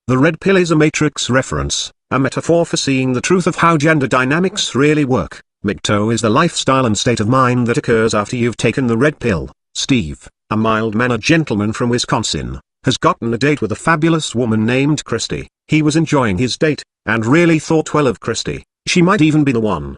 The red pill is a matrix reference, a metaphor for seeing the truth of how gender dynamics really work. MGTOW is the lifestyle and state of mind that occurs after you've taken the red pill. Steve, a mild-mannered gentleman from Wisconsin, has gotten a date with a fabulous woman named Christy. He was enjoying his date, and really thought well of Christy. She might even be the one.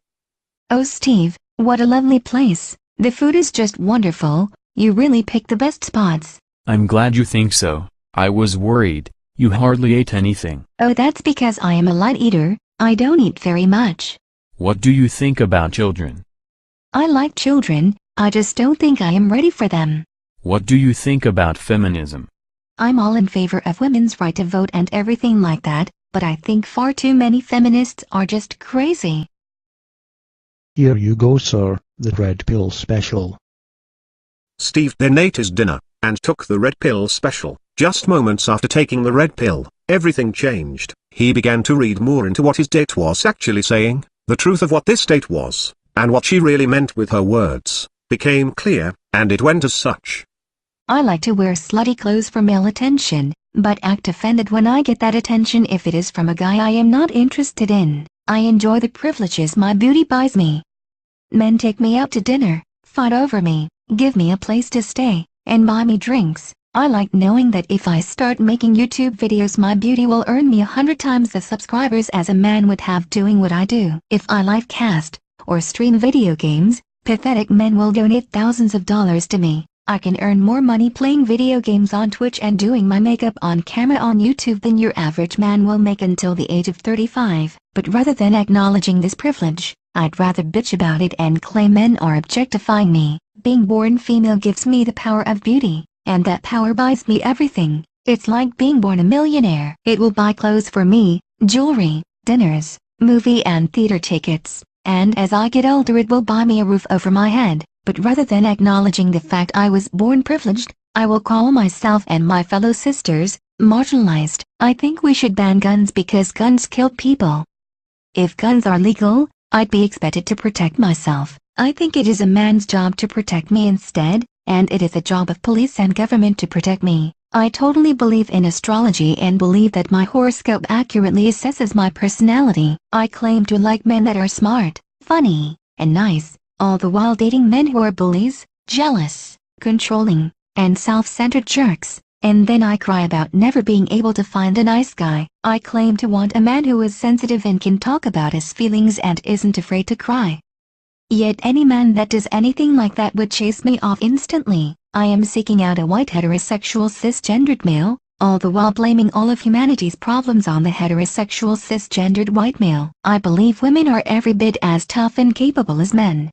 Oh Steve, what a lovely place. The food is just wonderful. You really picked the best spots. I'm glad you think so. I was worried. You hardly ate anything. Oh, that's because I am a light eater. I don't eat very much. What do you think about children? I like children, I just don't think I am ready for them. What do you think about feminism? I'm all in favor of women's right to vote and everything like that, but I think far too many feminists are just crazy. Here you go, sir, the red pill special. Steve then ate his dinner, and took the red pill special. Just moments after taking the red pill, everything changed. He began to read more into what his date was actually saying. The truth of what this date was, and what she really meant with her words, became clear, and it went as such. I like to wear slutty clothes for male attention, but act offended when I get that attention if it is from a guy I am not interested in. I enjoy the privileges my beauty buys me. Men take me out to dinner, fight over me, give me a place to stay, and buy me drinks. I like knowing that if I start making YouTube videos, my beauty will earn me 100 times the subscribers as a man would have doing what I do. If I live cast, or stream video games, pathetic men will donate thousands of dollars to me. I can earn more money playing video games on Twitch and doing my makeup on camera on YouTube than your average man will make until the age of 35. But rather than acknowledging this privilege, I'd rather bitch about it and claim men are objectifying me. Being born female gives me the power of beauty, and that power buys me everything. It's like being born a millionaire. It will buy clothes for me, jewelry, dinners, movie and theater tickets, and as I get older it will buy me a roof over my head. But rather than acknowledging the fact I was born privileged, I will call myself and my fellow sisters marginalized. I think we should ban guns because guns kill people. If guns are legal, I'd be expected to protect myself. I think it is a man's job to protect me instead, and it is the job of police and government to protect me. I totally believe in astrology and believe that my horoscope accurately assesses my personality. I claim to like men that are smart, funny, and nice, all the while dating men who are bullies, jealous, controlling, and self-centered jerks. And then I cry about never being able to find a nice guy. I claim to want a man who is sensitive and can talk about his feelings and isn't afraid to cry. Yet any man that does anything like that would chase me off instantly. I am seeking out a white heterosexual cisgendered male, all the while blaming all of humanity's problems on the heterosexual cisgendered white male. I believe women are every bit as tough and capable as men.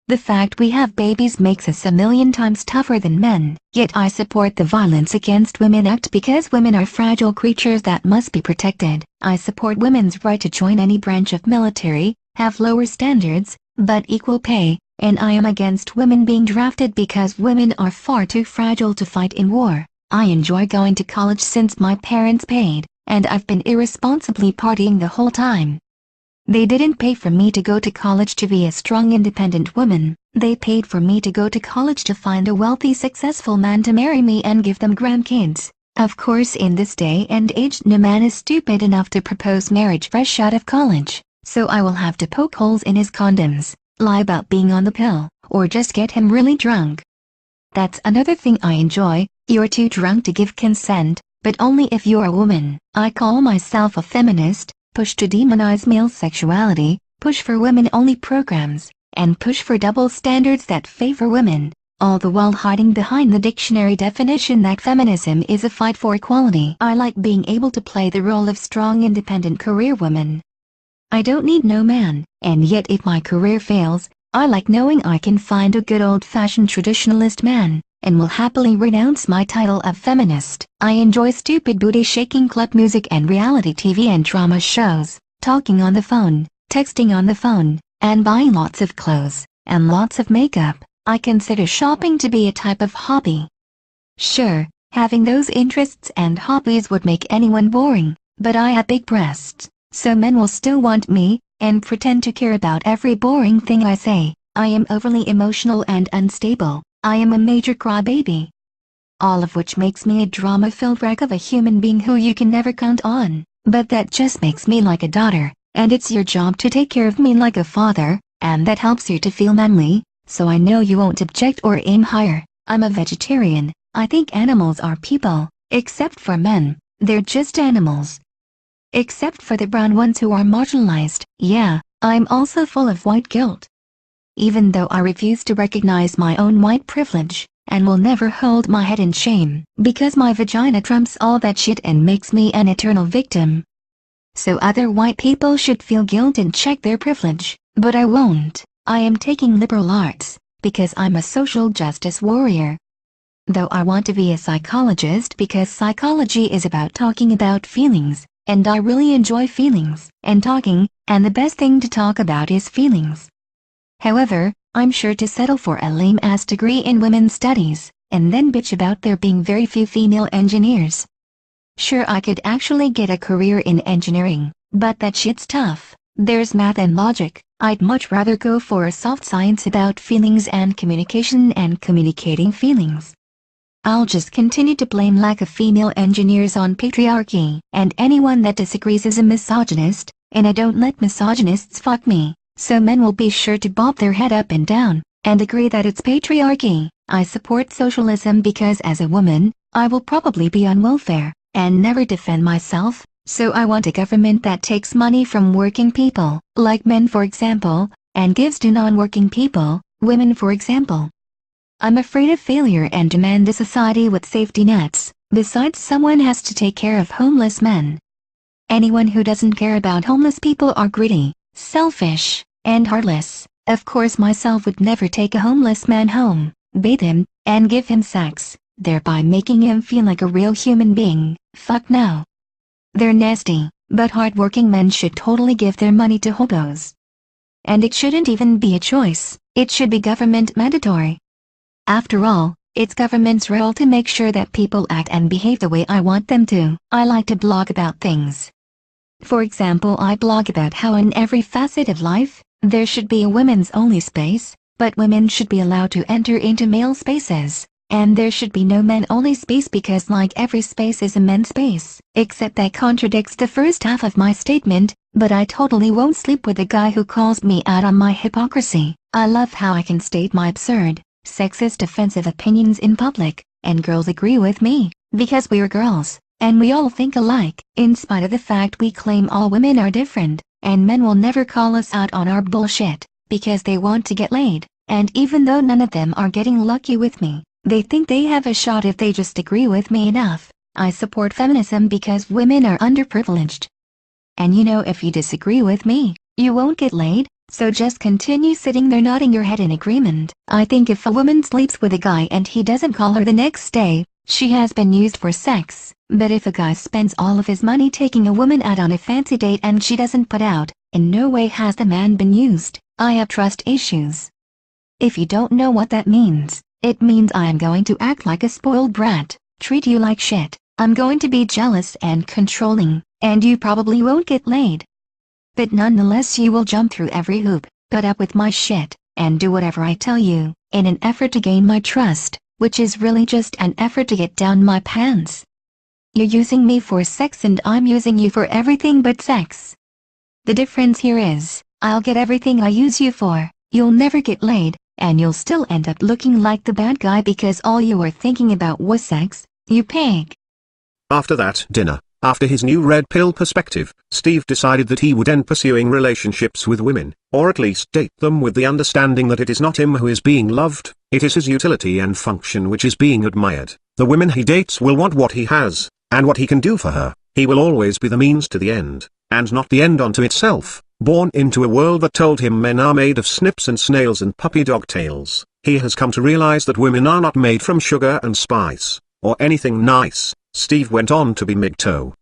The fact we have babies makes us a million times tougher than men. Yet I support the Violence Against Women Act because women are fragile creatures that must be protected. I support women's right to join any branch of military, have lower standards, but equal pay, and I am against women being drafted because women are far too fragile to fight in war. I enjoy going to college since my parents paid, and I've been irresponsibly partying the whole time. They didn't pay for me to go to college to be a strong independent woman. They paid for me to go to college to find a wealthy successful man to marry me and give them grandkids. Of course in this day and age no man is stupid enough to propose marriage fresh out of college, so I will have to poke holes in his condoms, lie about being on the pill, or just get him really drunk. That's another thing I enjoy. You're too drunk to give consent, but only if you're a woman. I call myself a feminist. Push to demonize male sexuality, push for women-only programs, and push for double standards that favor women, all the while hiding behind the dictionary definition that feminism is a fight for equality. I like being able to play the role of strong independent career woman. I don't need no man, and yet if my career fails, I like knowing I can find a good old-fashioned traditionalist man, and will happily renounce my title of feminist. I enjoy stupid booty-shaking club music and reality TV and drama shows, talking on the phone, texting on the phone, and buying lots of clothes, and lots of makeup. I consider shopping to be a type of hobby. Sure, having those interests and hobbies would make anyone boring, but I have big breasts, so men will still want me, and pretend to care about every boring thing I say. I am overly emotional and unstable. I am a major crybaby. all of which makes me a drama-filled wreck of a human being who you can never count on, but that just makes me like a daughter, and it's your job to take care of me like a father, and that helps you to feel manly, so I know you won't object or aim higher. I'm a vegetarian. I think animals are people, except for men, they're just animals. Except for the brown ones who are marginalized. Yeah, I'm also full of white guilt. Even though I refuse to recognize my own white privilege, and will never hold my head in shame, because my vagina trumps all that shit and makes me an eternal victim. So other white people should feel guilt and check their privilege, but I won't. I am taking liberal arts, because I'm a social justice warrior. Though I want to be a psychologist because psychology is about talking about feelings, and I really enjoy feelings and talking, and the best thing to talk about is feelings. However, I'm sure to settle for a lame-ass degree in women's studies, and then bitch about there being very few female engineers. Sure, I could actually get a career in engineering, but that shit's tough. There's math and logic. I'd much rather go for a soft science about feelings and communication and communicating feelings. I'll just continue to blame lack of female engineers on patriarchy, and anyone that disagrees is a misogynist, and I don't let misogynists fuck me. So men will be sure to bob their head up and down, and agree that it's patriarchy. I support socialism because as a woman, I will probably be on welfare, and never defend myself, so I want a government that takes money from working people, like men for example, and gives to non-working people, women for example. I'm afraid of failure and demand a society with safety nets. Besides, someone has to take care of homeless men. Anyone who doesn't care about homeless people are greedy, selfish, and heartless. Of course myself would never take a homeless man home, bathe him, and give him sex, thereby making him feel like a real human being. Fuck no. They're nasty, but hardworking men should totally give their money to hobos. And it shouldn't even be a choice, it should be government mandatory. After all, it's government's role to make sure that people act and behave the way I want them to. I like to blog about things. For example, I blog about how in every facet of life, there should be a women's only space, but women should be allowed to enter into male spaces, and there should be no men only space because like every space is a men's space. Except that contradicts the first half of my statement, but I totally won't sleep with a guy who calls me out on my hypocrisy. I love how I can state my absurd, sexist offensive opinions in public, and girls agree with me, because we're girls. And we all think alike, in spite of the fact we claim all women are different, and men will never call us out on our bullshit, because they want to get laid, and even though none of them are getting lucky with me, they think they have a shot if they just agree with me enough. I support feminism because women are underprivileged. And you know, if you disagree with me, you won't get laid, so just continue sitting there nodding your head in agreement. I think if a woman sleeps with a guy and he doesn't call her the next day, she has been used for sex. But if a guy spends all of his money taking a woman out on a fancy date and she doesn't put out, in no way has the man been used. I have trust issues. If you don't know what that means, it means I am going to act like a spoiled brat, treat you like shit. I'm going to be jealous and controlling, and you probably won't get laid. But nonetheless you will jump through every hoop, put up with my shit, and do whatever I tell you, in an effort to gain my trust, which is really just an effort to get down my pants. You're using me for sex and I'm using you for everything but sex. The difference here is, I'll get everything I use you for, you'll never get laid, and you'll still end up looking like the bad guy because all you were thinking about was sex, you pig. After that dinner, after his new red pill perspective, Steve decided that he would end pursuing relationships with women, or at least date them with the understanding that it is not him who is being loved, it is his utility and function which is being admired. The women he dates will want what he has, and what he can do for her. He will always be the means to the end, and not the end unto itself. Born into a world that told him men are made of snips and snails and puppy dog tails, he has come to realize that women are not made from sugar and spice, or anything nice. Steve went on to be MGTOW.